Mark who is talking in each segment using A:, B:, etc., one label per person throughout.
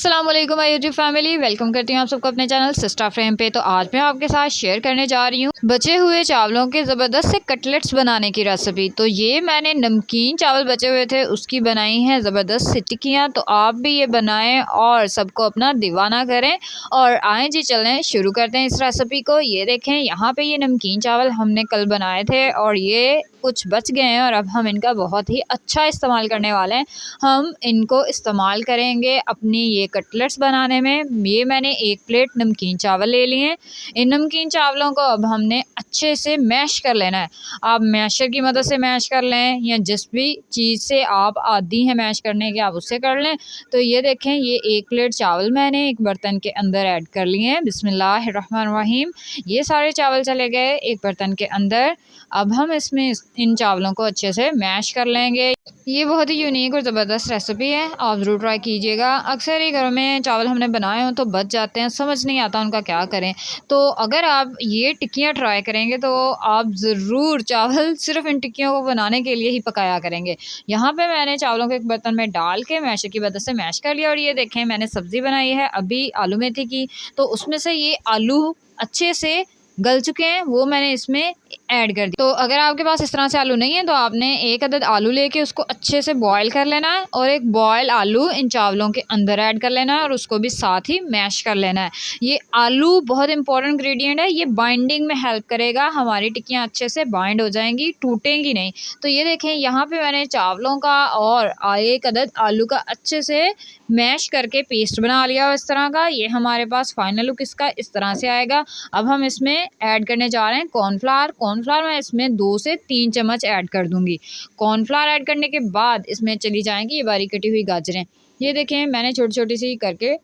A: अस्सलाम वालेकुम my YouTube family, welcome करती हूँ आप सबको अपने चैनल सिस्टर फ्रेम पे। तो आज मैं आपके साथ शेयर करने जा रही हूँ बचे हुए चावलों के ज़बरदस्त से कटलेट्स बनाने की रेसिपी। तो ये मैंने नमकीन चावल बचे हुए थे उसकी बनाई हैं ज़बरदस्त सी टिक्कियाँ। तो आप भी ये बनाएं और सबको अपना दीवाना करें। और आएँ जी चलें शुरू करते हैं इस रेसिपी को। ये देखें यहाँ पे ये नमकीन चावल हमने कल बनाए थे और ये कुछ बच गए हैं और अब हम इनका बहुत ही अच्छा इस्तेमाल करने वाले हैं। हम इनको इस्तेमाल करेंगे अपनी ये कटलेट्स बनाने में। ये मैंने 1 प्लेट नमकीन चावल ले लिए हैं। इन नमकीन चावलों को अब हमने अच्छे से मैश कर लेना है। आप मैशर की मदद से मैश कर लें या जिस भी चीज़ से आप आदी हैं मैश करने के आप उससे कर लें। तो ये देखें ये 1 प्लेट चावल मैंने एक बर्तन के अंदर ऐड कर लिए हैं। बिस्मिल्लाहिर्रहमानिर्रहीम। ये सारे चावल चले गए एक बर्तन के अंदर। अब हम इसमें इन चावलों को अच्छे से मैश कर लेंगे। ये बहुत ही यूनिक और ज़बरदस्त रेसिपी है, आप ज़रूर ट्राई कीजिएगा। अक्सर ही घरों में चावल हमने बनाए हों तो बच जाते हैं, समझ नहीं आता उनका क्या करें। तो अगर आप ये टिक्कियाँ ट्राई करेंगे तो आप ज़रूर चावल सिर्फ़ इन टिक्कियों को बनाने के लिए ही पकाया करेंगे। यहाँ पे मैंने चावलों को एक बर्तन में डाल के मैशर की मदद से मैश कर लिया। और ये देखें मैंने सब्ज़ी बनाई है अभी आलू मेथी की। तो उसमें से ये आलू अच्छे से गल चुके हैं, वो मैंने इसमें ऐड कर दिया। तो अगर आपके पास इस तरह से आलू नहीं है तो आपने 1 अदद आलू लेके उसको अच्छे से बॉयल कर लेना है और एक बॉयल आलू इन चावलों के अंदर ऐड कर लेना है और उसको भी साथ ही मैश कर लेना है। ये आलू बहुत इंपॉर्टेंट इंग्रेडिएंट है, ये बाइंडिंग में हेल्प करेगा, हमारी टिक्कियाँ अच्छे से बाइंड हो जाएंगी, टूटेंगी नहीं। तो ये देखें यहाँ पे मैंने चावलों का और 1 अदद आलू का अच्छे से मैश करके पेस्ट बना लिया इस तरह का। ये हमारे पास फाइनल लुक इसका इस तरह से आएगा। अब हम इसमें ऐड करने जा रहे हैं कॉर्नफ्लावर। कॉर्नफ्लावर मैं इसमें 2 से 3 चम्मच ऐड कर दूंगी। कॉर्नफ्लावर ऐड करने के बाद इसमें चली जाएंगी ये बारीक कटी हुई गाजरें। ये देखें मैंने छोटी छोटी सी करके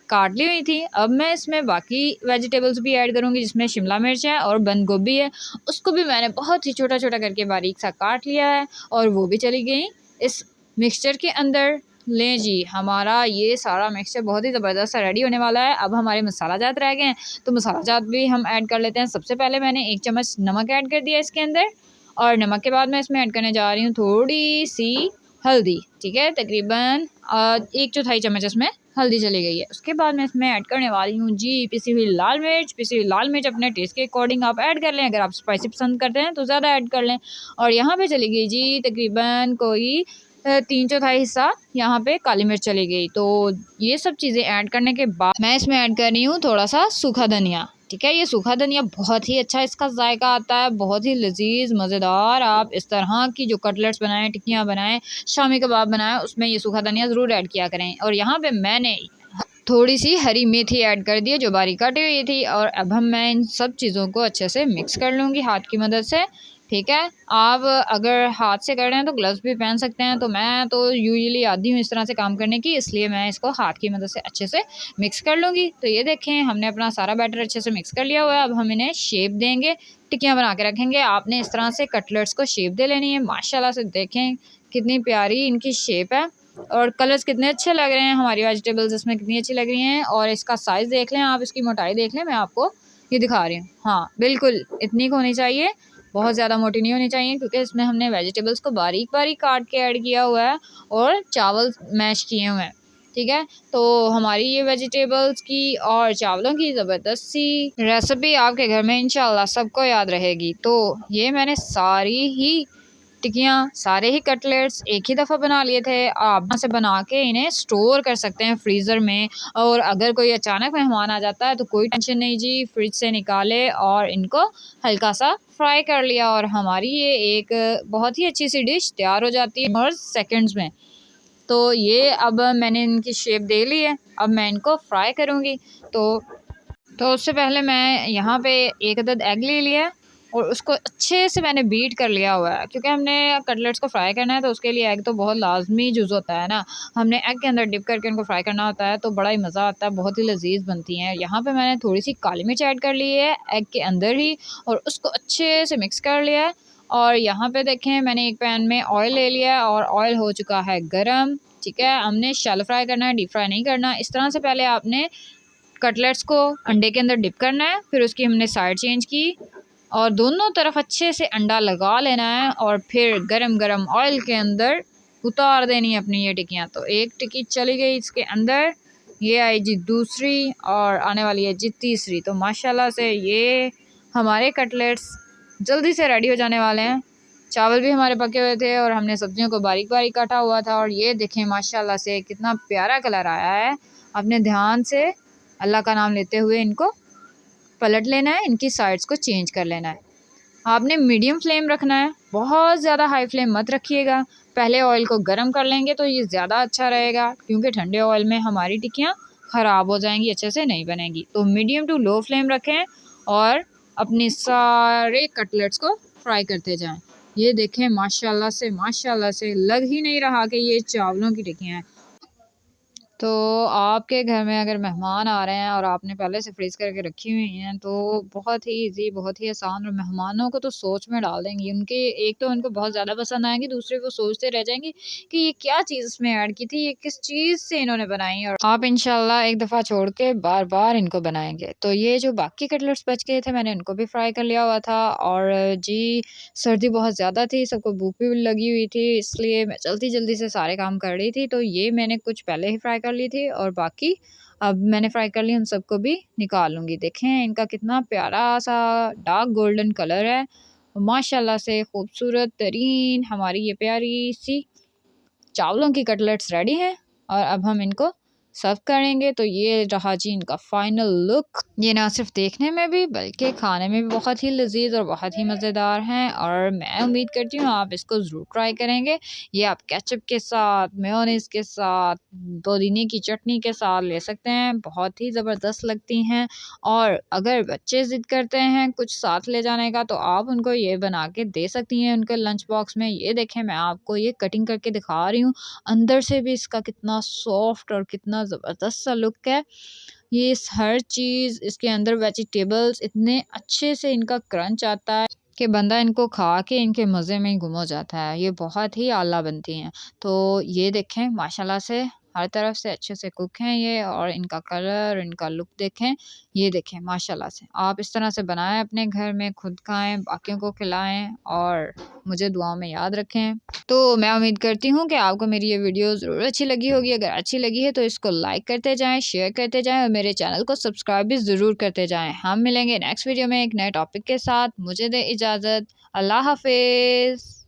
A: काट ली हुई थी। अब मैं इसमें बाकी वेजिटेबल्स भी ऐड करूंगी जिसमें शिमला मिर्च है और बंद गोभी है, उसको भी मैंने बहुत ही छोटा छोटा करके बारीक सा काट लिया है और वो भी चली गई इस मिक्सचर के अंदर। लें जी हमारा ये सारा मिक्सचर बहुत ही ज़बरदस्त रेडी होने वाला है। अब हमारे मसाला जात रह गए हैं तो मसाला जात भी हम ऐड कर लेते हैं। सबसे पहले मैंने 1 चम्मच नमक ऐड कर दिया इसके अंदर और नमक के बाद मैं इसमें ऐड करने जा रही हूँ थोड़ी सी हल्दी। ठीक है, तकरीबन 1/4 चम्मच इसमें हल्दी चली गई है। उसके बाद मैं इसमें ऐड करने वाली हूँ जी पिसी हुई लाल मिर्च। पिसी हुई लाल मिर्च अपने टेस्ट के अकॉर्डिंग आप ऐड कर लें, अगर आप स्पाइसी पसंद करते हैं तो ज़्यादा ऐड कर लें। और यहाँ पे चली गई जी तकरीबन कोई 3/4 हिस्सा यहाँ पे काली मिर्च चली गई। तो ये सब चीज़ें ऐड करने के बाद मैं इसमें ऐड कर रही हूँ थोड़ा सा सूखा धनिया। ठीक है, ये सूखा धनिया बहुत ही अच्छा इसका जायका आता है, बहुत ही लजीज मज़ेदार। आप इस तरह की जो कटलेट्स बनाएं, टिक्कियाँ बनाएं, शामी कबाब बनाएं, उसमें ये सूखा धनिया ज़रूर ऐड किया करें। और यहाँ पे मैंने थोड़ी सी हरी मेथी ऐड कर दी है जो बारीक काटी हुई थी। और अब मैं इन सब चीज़ों को अच्छे से मिक्स कर लूँगी हाथ की मदद से। ठीक है, आप अगर हाथ से कर रहे हैं तो ग्लव्स भी पहन सकते हैं। तो मैं तो यूजुअली आदी हूँ इस तरह से काम करने की, इसलिए मैं इसको हाथ की मदद से अच्छे से मिक्स कर लूँगी। तो ये देखें हमने अपना सारा बैटर अच्छे से मिक्स कर लिया हुआ है। अब हम इन्हें शेप देंगे, टिक्कियाँ बना के रखेंगे। आपने इस तरह से कटलेट्स को शेप दे लेनी है। माशाल्लाह से देखें कितनी प्यारी इनकी शेप है और कलर्स कितने अच्छे लग रहे हैं, हमारी वेजिटेबल्स इसमें कितनी अच्छी लग रही हैं। और इसका साइज़ देख लें आप, इसकी मोटाई देख लें, मैं आपको ये दिखा रही हूँ। हाँ बिल्कुल इतनी होनी चाहिए, बहुत ज़्यादा मोटी नहीं होनी चाहिए क्योंकि इसमें हमने वेजिटेबल्स को बारीक बारीक काट के ऐड किया हुआ है और चावल मैश किए हुए हैं। ठीक है, तो हमारी ये वेजिटेबल्स की और चावलों की ज़बरदस्त सी रेसिपी आपके घर में इंशाल्लाह सबको याद रहेगी। तो ये मैंने सारी ही टिक्कियाँ, सारे ही कटलेट्स एक ही दफ़ा बना लिए थे। आप यहाँ से बना के इन्हें स्टोर कर सकते हैं फ्रीज़र में। और अगर कोई अचानक मेहमान आ जाता है तो कोई टेंशन नहीं जी, फ्रिज से निकाले और इनको हल्का सा फ्राई कर लिया और हमारी ये एक बहुत ही अच्छी सी डिश तैयार हो जाती है और सेकंड्स में। तो ये अब मैंने इनकी शेप दे ली है, अब मैं इनको फ्राई करूँगी। तो उससे पहले मैं यहाँ पे 1 अदद एग ले लिया है और उसको अच्छे से मैंने बीट कर लिया हुआ है क्योंकि हमने कटलेट्स को फ्राई करना है तो उसके लिए एग तो बहुत लाजमी जुज़ होता है ना। हमने एग के अंदर डिप करके उनको फ्राई करना होता है तो बड़ा ही मज़ा आता है, बहुत ही लजीज बनती हैं। यहाँ पे मैंने थोड़ी सी काली मिर्च ऐड कर ली है एग के अंदर ही और उसको अच्छे से मिक्स कर लिया है। और यहाँ पे देखें मैंने एक पैन में ऑयल ले लिया है और ऑयल हो चुका है गर्म। ठीक है, हमने शैलो फ्राई करना है, डीप फ्राई नहीं करना। इस तरह से पहले आपने कटलेट्स को अंडे के अंदर डिप करना है, फिर उसकी हमने साइड चेंज की और दोनों तरफ अच्छे से अंडा लगा लेना है और फिर गरम गरम ऑयल के अंदर उतार देनी है अपनी ये टिक्कियाँ। तो एक टिक्की चली गई इसके अंदर ये आई जी दूसरी और आने वाली है जी तीसरी। तो माशाल्लाह से ये हमारे कटलेट्स जल्दी से रेडी हो जाने वाले हैं। चावल भी हमारे पके हुए थे और हमने सब्जियों को बारीक बारीक काटा हुआ था। और ये देखें माशाल्लाह से कितना प्यारा कलर आया है। अपने ध्यान से अल्लाह का नाम लेते हुए इनको पलट लेना है, इनकी साइड्स को चेंज कर लेना है। आपने मीडियम फ्लेम रखना है, बहुत ज़्यादा हाई फ्लेम मत रखिएगा। पहले ऑयल को गर्म कर लेंगे तो ये ज़्यादा अच्छा रहेगा, क्योंकि ठंडे ऑयल में हमारी टिक्कियाँ ख़राब हो जाएंगी, अच्छे से नहीं बनेंगी। तो मीडियम टू लो फ्लेम रखें और अपने सारे कटलेट्स को फ्राई करते जाएं। ये देखें माशाल्लाह से लग ही नहीं रहा कि ये चावलों की टिक्कियाँ हैं। तो आपके घर में अगर मेहमान आ रहे हैं और आपने पहले से फ्रीज़ करके रखी हुई हैं, तो बहुत ही ईज़ी, बहुत ही आसान और मेहमानों को तो सोच में डाल देंगी। उनके एक तो उनको बहुत ज़्यादा पसंद आएँगी, दूसरे वो सोचते रह जाएँगे कि ये क्या चीज़ इसमें ऐड की थी, ये किस चीज़ से इन्होंने बनाई। और आप इंशाल्लाह एक दफ़ा छोड़ के बार-बार इनको बनाएँगे। तो ये जो बाकी कटलेट्स बच गए थे, मैंने उनको भी फ्राई कर लिया हुआ था। और जी, सर्दी बहुत ज़्यादा थी, सबको भूख भी लगी हुई थी, इसलिए मैं जल्दी-जल्दी से सारे काम कर रही थी। तो ये मैंने कुछ पहले ही फ्राई कर ली थी और बाकी अब मैंने फ्राई कर ली, उन सबको भी निकाल लूँगी। देखें इनका कितना प्यारा-सा डार्क गोल्डन कलर है। माशाल्लाह से खूबसूरत तरीन हमारी ये प्यारी-सी चावलों की कटलेट्स रेडी हैं और अब हम इनको सर्व करेंगे। तो ये रहा जी इनका फाइनल लुक। ये ना सिर्फ देखने में भी बल्कि खाने में भी बहुत ही लजीज और बहुत ही मज़ेदार हैं और मैं उम्मीद करती हूँ आप इसको ज़रूर ट्राई करेंगे। ये आप केचप के साथ, मेयोनीज़ के साथ, पुदीने की चटनी के साथ ले सकते हैं, बहुत ही ज़बरदस्त लगती हैं। और अगर बच्चे ज़िद करते हैं कुछ साथ ले जाने का, तो आप उनको ये बना के दे सकती हैं उनके लंच बॉक्स में। ये देखें मैं आपको ये कटिंग करके दिखा रही हूँ, अंदर से भी इसका कितना सॉफ्ट और कितना ज़बरदस्त सा लुक है। ये हर चीज़ इसके अंदर, वेजिटेबल्स इतने अच्छे से इनका क्रंच आता है कि बंदा इनको खा के इनके मज़े में ही गुम हो जाता है। ये बहुत ही आला बनती हैं। तो ये देखें माशाल्लाह से हर तरफ से अच्छे से कुक हैं ये, और इनका कलर, इनका लुक देखें। ये देखें माशाल्लाह से आप इस तरह से बनाएं अपने घर में, खुद खाएं, बाकियों को खिलाएं और मुझे दुआओं में याद रखें। तो मैं उम्मीद करती हूँ कि आपको मेरी ये वीडियो ज़रूर अच्छी लगी होगी। अगर अच्छी लगी है तो इसको लाइक करते जाएं, शेयर करते जाएं और मेरे चैनल को सब्सक्राइब भी ज़रूर करते जाएं। हम मिलेंगे नेक्स्ट वीडियो में एक नए टॉपिक के साथ। मुझे दें इजाज़त। अल्लाह हाफ़िज़।